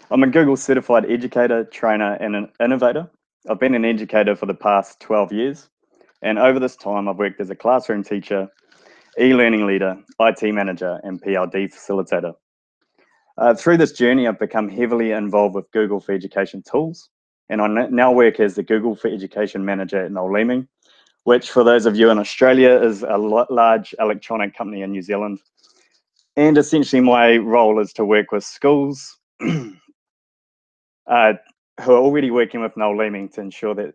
I'm a Google certified educator, trainer, and an innovator. I've been an educator for the past 12 years, and over this time, I've worked as a classroom teacher, e-learning leader, IT manager, and PLD facilitator. Through this journey, I've become heavily involved with Google for Education tools, and I now work as the Google for Education manager at Noel Leeming, which for those of you in Australia is a large electronic company in New Zealand. And essentially my role is to work with schools who are already working with Noel Leeming to ensure that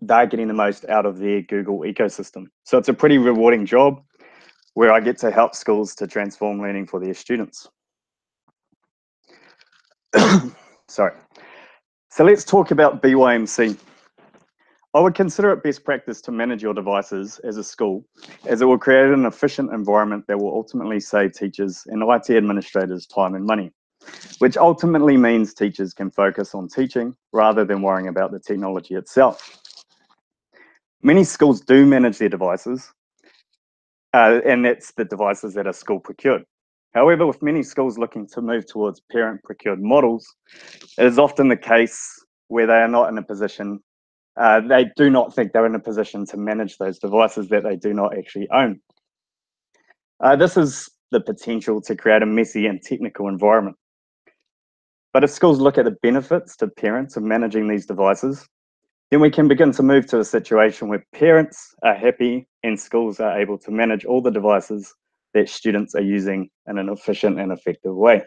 they're getting the most out of their Google ecosystem. So it's a pretty rewarding job where I get to help schools to transform learning for their students. Sorry. So let's talk about BYMC. I would consider it best practice to manage your devices as a school, as it will create an efficient environment that will ultimately save teachers and IT administrators time and money, which ultimately means teachers can focus on teaching rather than worrying about the technology itself. Many schools do manage their devices, and that's the devices that are school procured. However, with many schools looking to move towards parent procured models, it is often the case where they are not in a position, they do not think they're in a position to manage those devices that they do not actually own. This is the potential to create a messy and technical environment. But if schools look at the benefits to parents of managing these devices, then we can begin to move to a situation where parents are happy and schools are able to manage all the devices that students are using in an efficient and effective way.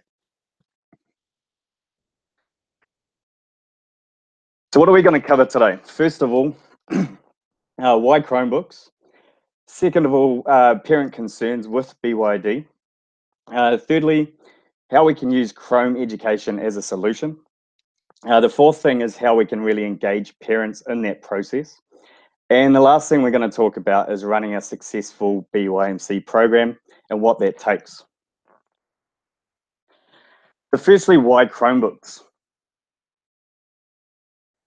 So what are we going to cover today? First of all, why Chromebooks? Second of all, parent concerns with BYD. Thirdly, how we can use Chrome education as a solution. The fourth thing is how we can really engage parents in that process. And the last thing we're going to talk about is running a successful BYMC program and what that takes. But firstly, why Chromebooks?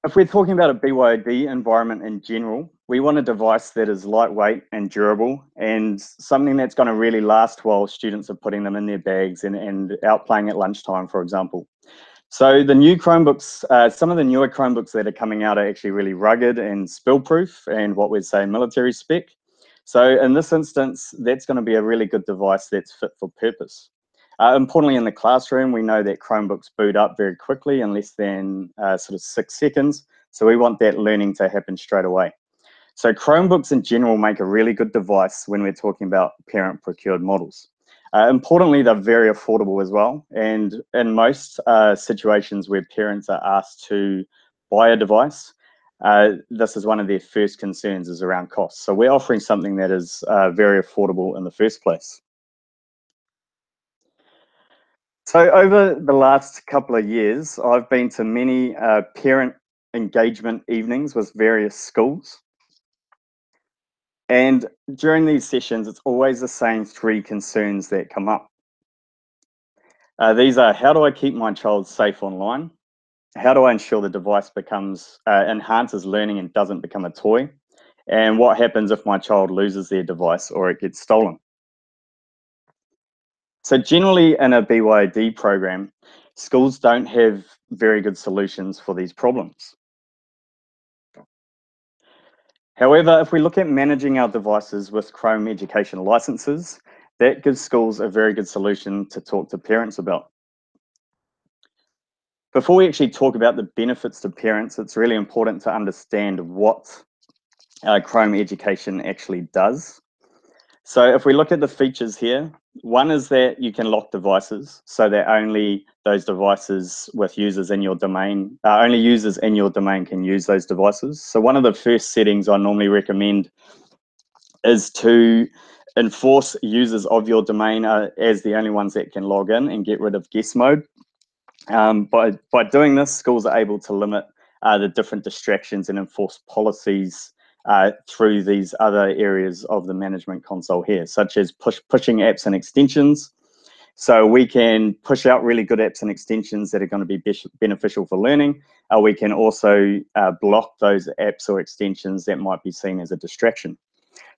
If we're talking about a BYD environment in general, we want a device that is lightweight and durable and something that's going to really last while students are putting them in their bags and out playing at lunchtime, for example. So the new Chromebooks, some of the newer Chromebooks that are coming out are actually really rugged and spill-proof and what we'd say military spec. So in this instance, that's going to be a really good device that's fit for purpose. Importantly, in the classroom, we know that Chromebooks boot up very quickly in less than sort of 6 seconds. So we want that learning to happen straight away. So Chromebooks in general make a really good device when we're talking about parent procured models. Importantly, they're very affordable as well. And in most situations where parents are asked to buy a device, this is one of their first concerns is around costs. So we're offering something that is very affordable in the first place. So over the last couple of years, I've been to many parent engagement evenings with various schools. And during these sessions, it's always the same 3 concerns that come up. These are, how do I keep my child safe online? How do I ensure the device becomes enhances learning and doesn't become a toy? And what happens if my child loses their device or it gets stolen? So generally in a BYD program, schools don't have very good solutions for these problems. However, if we look at managing our devices with Chrome education licenses, that gives schools a very good solution to talk to parents about. Before we actually talk about the benefits to parents, it's really important to understand what Chrome education actually does. So if we look at the features here, one is that you can lock devices so that only those devices with users in your domain, only users in your domain can use those devices. So one of the first settings I normally recommend is to enforce users of your domain as the only ones that can log in and get rid of guest mode. By doing this, schools are able to limit the different distractions and enforce policies through these other areas of the management console here, such as pushing apps and extensions. So we can push out really good apps and extensions that are going to be beneficial for learning. We can also block those apps or extensions that might be seen as a distraction.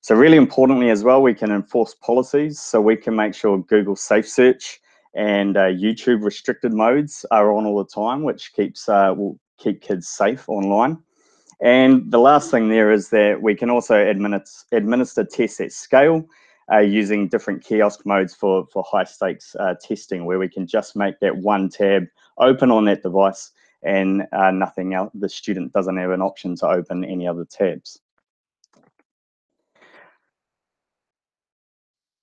So really importantly as well, we can enforce policies. So we can make sure Google Safe Search and YouTube restricted modes are on all the time, which will keep kids safe online. And the last thing there is that we can also administer tests at scale using different kiosk modes for high stakes testing, where we can just make that one tab open on that device and nothing else. The student doesn't have an option to open any other tabs.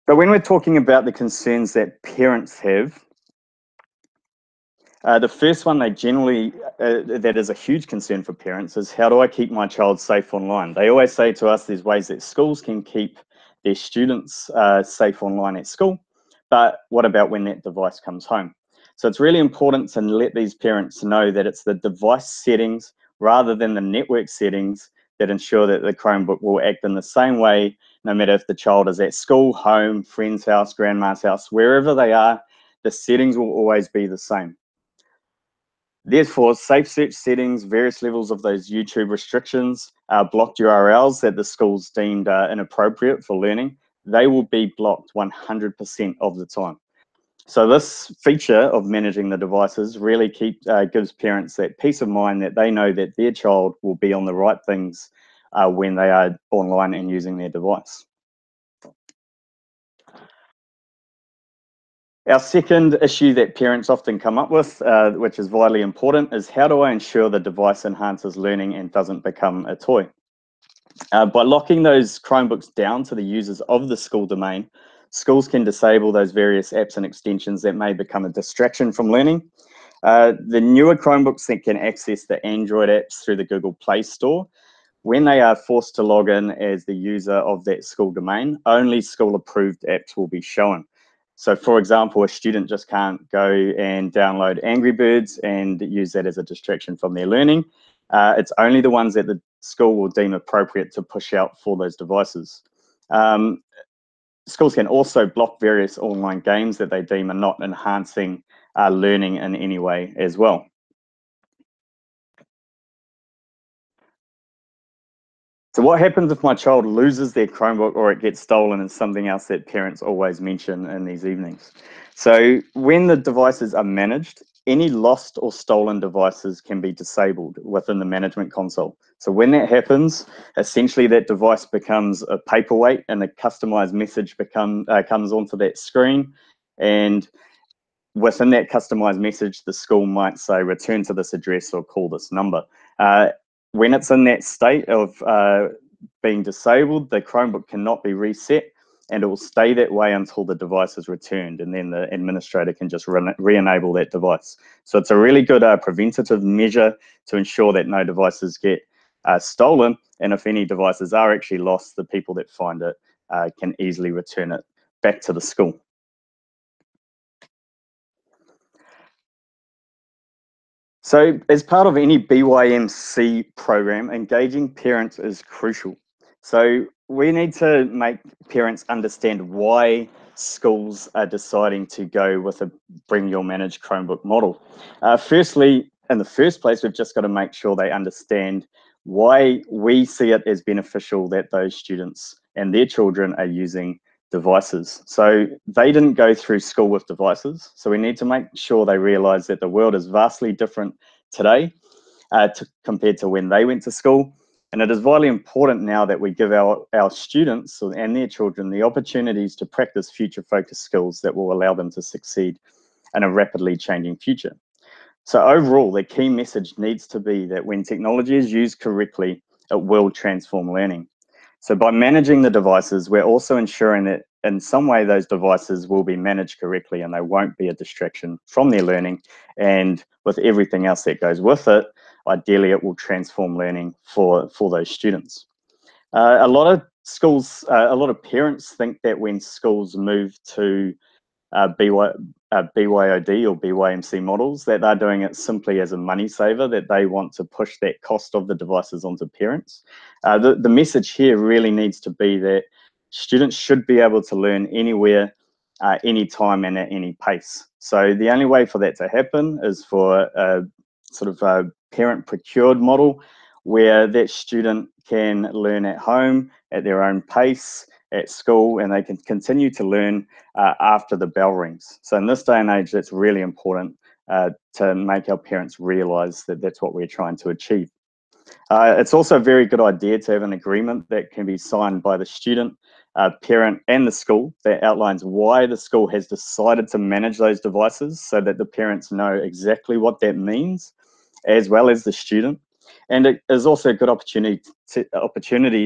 But when we're talking about the concerns that parents have, the first one that is a huge concern for parents is, how do I keep my child safe online? They always say to us there's ways that schools can keep their students safe online at school, but what about when that device comes home? So it's really important to let these parents know that it's the device settings rather than the network settings that ensure that the Chromebook will act in the same way, no matter if the child is at school, home, friend's house, grandma's house, wherever they are, the settings will always be the same. Therefore, safe search settings, various levels of those YouTube restrictions, blocked URLs that the school's deemed inappropriate for learning, they will be blocked 100% of the time. So this feature of managing the devices really gives parents that peace of mind that they know that their child will be on the right things when they are online and using their device. Our second issue that parents often come up with, which is vitally important, is how do I ensure the device enhances learning and doesn't become a toy? By locking those Chromebooks down to the users of the school domain, schools can disable those various apps and extensions that may become a distraction from learning. The newer Chromebooks that can access the Android apps through the Google Play Store, when they are forced to log in as the user of that school domain, only school-approved apps will be shown. So, for example, a student just can't go and download Angry Birds and use that as a distraction from their learning. It's only the ones that the school will deem appropriate to push out for those devices. Schools can also block various online games that they deem are not enhancing learning in any way as well. So what happens if my child loses their Chromebook or it gets stolen, is something else that parents always mention in these evenings. So when the devices are managed, any lost or stolen devices can be disabled within the management console. So when that happens, essentially that device becomes a paperweight and a customized message comes onto that screen. And within that customized message, the school might say, return to this address or call this number. When it's in that state of being disabled, the Chromebook cannot be reset, and it will stay that way until the device is returned, and then the administrator can just re-enable that device. So it's a really good preventative measure to ensure that no devices get stolen, and if any devices are actually lost, the people that find it can easily return it back to the school. So as part of any BYMC program, engaging parents is crucial. So we need to make parents understand why schools are deciding to go with a bring your managed Chromebook model. Firstly, in the first place, we've just got to make sure they understand why we see it as beneficial that those students and their children are using devices. So they didn't go through school with devices. So we need to make sure they realize that the world is vastly different today compared to when they went to school. And it is vitally important now that we give our students and their children the opportunities to practice future-focused skills that will allow them to succeed in a rapidly changing future. So overall, the key message needs to be that when technology is used correctly, it will transform learning. So by managing the devices, we're also ensuring that in some way those devices will be managed correctly and they won't be a distraction from their learning. And with everything else that goes with it, ideally it will transform learning for those students. A lot of parents think that when schools move to BYOD or BYMC models, that they're doing it simply as a money saver, that they want to push that cost of the devices onto parents. The message here really needs to be that students should be able to learn anywhere, anytime and at any pace. So the only way for that to happen is for a sort of a parent procured model where that student can learn at home at their own pace, at school, and they can continue to learn after the bell rings. So in this day and age, that's really important to make our parents realise that that's what we're trying to achieve. It's also a very good idea to have an agreement that can be signed by the student, parent, and the school that outlines why the school has decided to manage those devices, so that the parents know exactly what that means, as well as the student. And it is also a good opportunity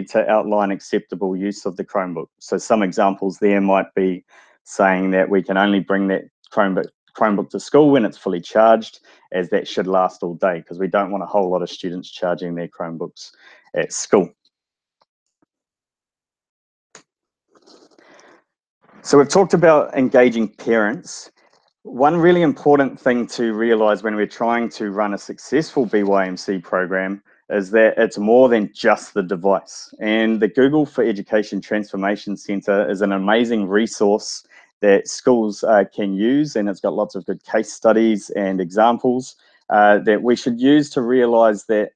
to outline acceptable use of the Chromebook. So some examples there might be saying that we can only bring that Chromebook to school when it's fully charged, as that should last all day, because we don't want a whole lot of students charging their Chromebooks at school. So we've talked about engaging parents. One really important thing to realise when we're trying to run a successful BYMC program is that it's more than just the device. And the Google for Education Transformation Centre is an amazing resource that schools can use, and it's got lots of good case studies and examples that we should use to realise that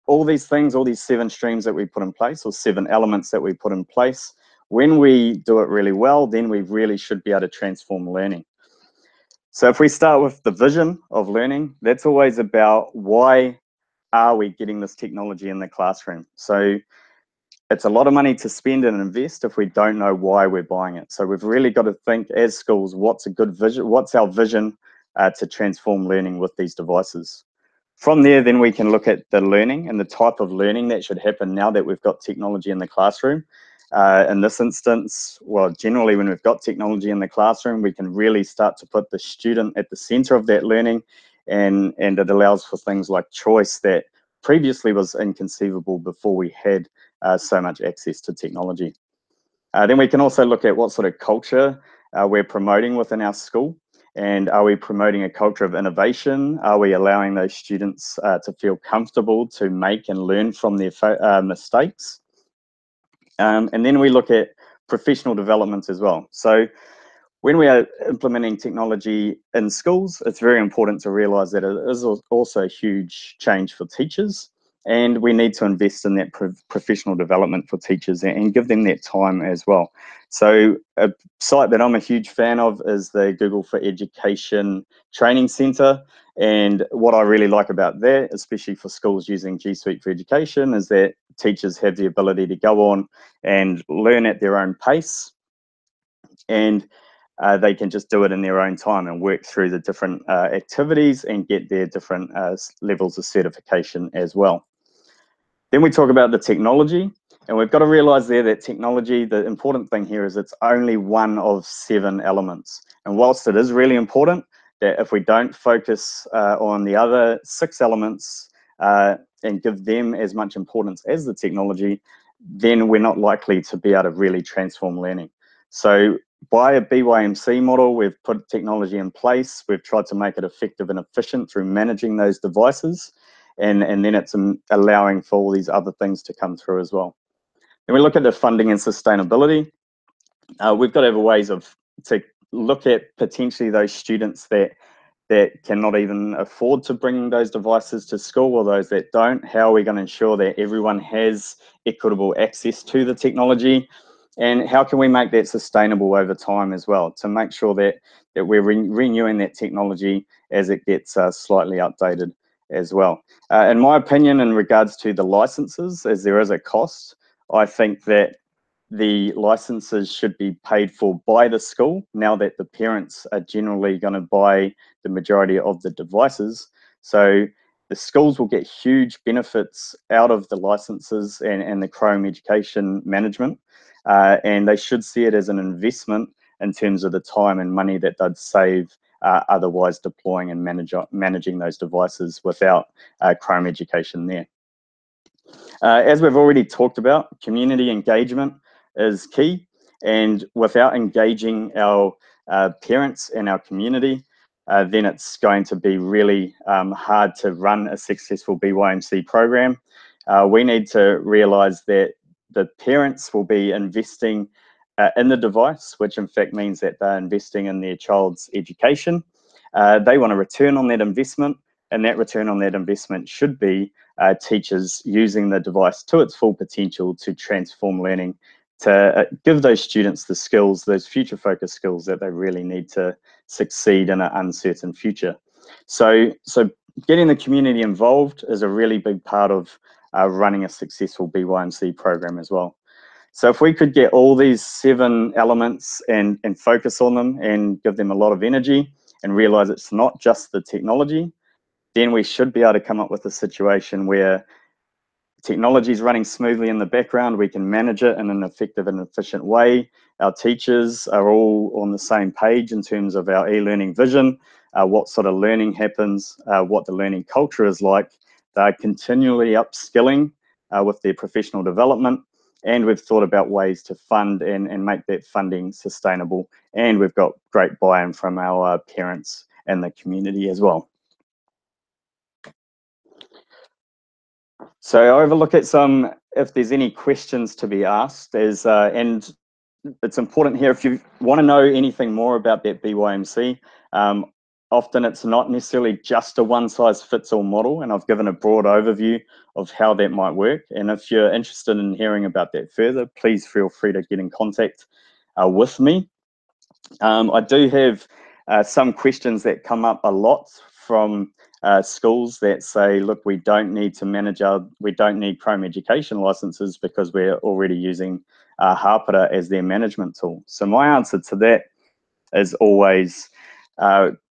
all these things, all these 7 streams that we put in place, or 7 elements that we put in place, when we do it really well, then we really should be able to transform learning. So if we start with the vision of learning, that's always about why are we getting this technology in the classroom? So it's a lot of money to spend and invest if we don't know why we're buying it. So we've really got to think as schools, what's a good vision? What's our vision to transform learning with these devices? From there, then we can look at the learning and the type of learning that should happen now that we've got technology in the classroom. In this instance, well, generally when we've got technology in the classroom, we can really start to put the student at the center of that learning, and it allows for things like choice that previously was inconceivable before we had so much access to technology. Then we can also look at what sort of culture we're promoting within our school. And are we promoting a culture of innovation? Are we allowing those students to feel comfortable to make and learn from their mistakes? And then we look at professional development as well. So when we are implementing technology in schools, it's very important to realise that it is also a huge change for teachers, and we need to invest in that professional development for teachers and give them that time as well. So a site that I'm a huge fan of is the Google for Education Training Centre, and what I really like about that, especially for schools using G Suite for Education, is that teachers have the ability to go on and learn at their own pace, and they can just do it in their own time and work through the different activities and get their different levels of certification as well. Then we talk about the technology, and we've got to realize there that technology, the important thing here is it's only one of 7 elements. And whilst it is really important that if we don't focus on the other 6 elements and give them as much importance as the technology, then we're not likely to be able to really transform learning. So by a BYMC model, we've put technology in place. We've tried to make it effective and efficient through managing those devices. And then it's allowing for all these other things to come through as well. Then we look at the funding and sustainability. We've got to have ways to look at potentially those students that cannot even afford to bring those devices to school, or those that don't. How are we going to ensure that everyone has equitable access to the technology? And how can we make that sustainable over time as well, to make sure that we're renewing that technology as it gets slightly updated as well. In my opinion, in regards to the licenses, as there is a cost, I think that the licenses should be paid for by the school, now that the parents are generally going to buy the majority of the devices. So the schools will get huge benefits out of the licenses and the Chrome education management, and they should see it as an investment in terms of the time and money that they'd save otherwise deploying and managing those devices without Chrome education there. As we've already talked about, community engagement is key, and without engaging our parents and our community, then it's going to be really hard to run a successful BYMC program. We need to realise that the parents will be investing in the device, which in fact means that they're investing in their child's education. They want a return on that investment, and that return on that investment should be teachers using the device to its full potential to transform learning to give those students the skills, those future focused skills that they really need to succeed in an uncertain future. So getting the community involved is a really big part of running a successful BYMC program as well. So if we could get all these 7 elements and focus on them and give them a lot of energy and realize it's not just the technology, then we should be able to come up with a situation where technology is running smoothly in the background. We can manage it in an effective and efficient way. Our teachers are all on the same page in terms of our e-learning vision, what sort of learning happens, what the learning culture is like. They're continually upskilling with their professional development, and we've thought about ways to fund and make that funding sustainable. And we've got great buy-in from our parents and the community as well. So I'll have a look at some, if there's any questions to be asked, and it's important here, if you want to know anything more about that BYMC, often it's not necessarily just a one-size-fits-all model, and I've given a broad overview of how that might work. And if you're interested in hearing about that further, please feel free to get in contact with me. I do have some questions that come up a lot from schools that say, look, we don't need Chrome education licenses because we're already using Hapara as their management tool. So my answer to that is always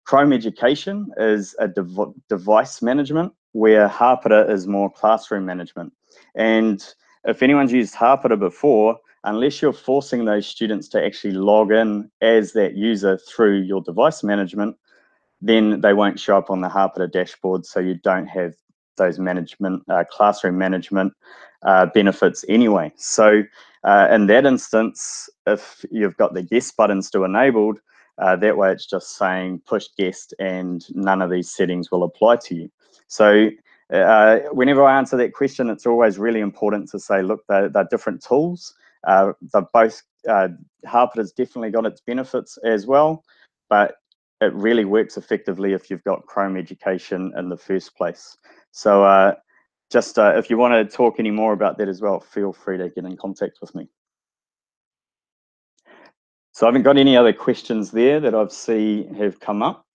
Chrome education is a device management, where Hapara is more classroom management. And if anyone's used Hapara before, unless you're forcing those students to actually log in as that user through your device management, then they won't show up on the Hapara dashboard, so you don't have those classroom management benefits anyway. So in that instance, if you've got the guest button still enabled, that way it's just saying push guest and none of these settings will apply to you. So whenever I answer that question, it's always really important to say, look, they're different tools. They're both, Hapara's definitely got its benefits as well, but it really works effectively if you've got Chrome education in the first place. So if you want to talk any more about that as well, feel free to get in contact with me. So I haven't got any other questions there that I've seen have come up.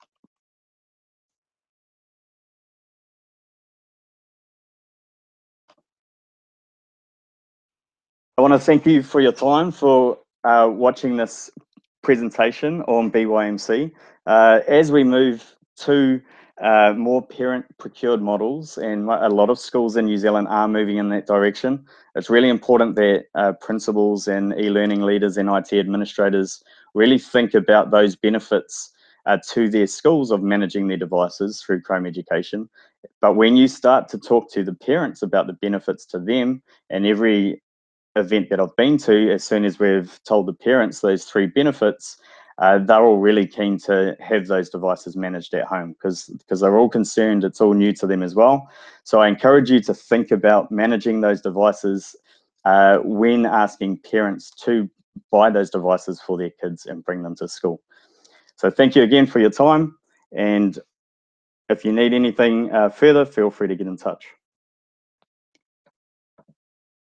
I want to thank you for your time, for watching this presentation on BYMC. As we move to more parent procured models, and a lot of schools in New Zealand are moving in that direction, it's really important that principals and e-learning leaders and IT administrators really think about those benefits to their schools of managing their devices through Chrome education. But when you start to talk to the parents about the benefits to them, and every event that I've been to, as soon as we've told the parents those 3 benefits, they're all really keen to have those devices managed at home because they're all concerned it's all new to them as well. So I encourage you to think about managing those devices when asking parents to buy those devices for their kids and bring them to school. So thank you again for your time, and if you need anything further, feel free to get in touch.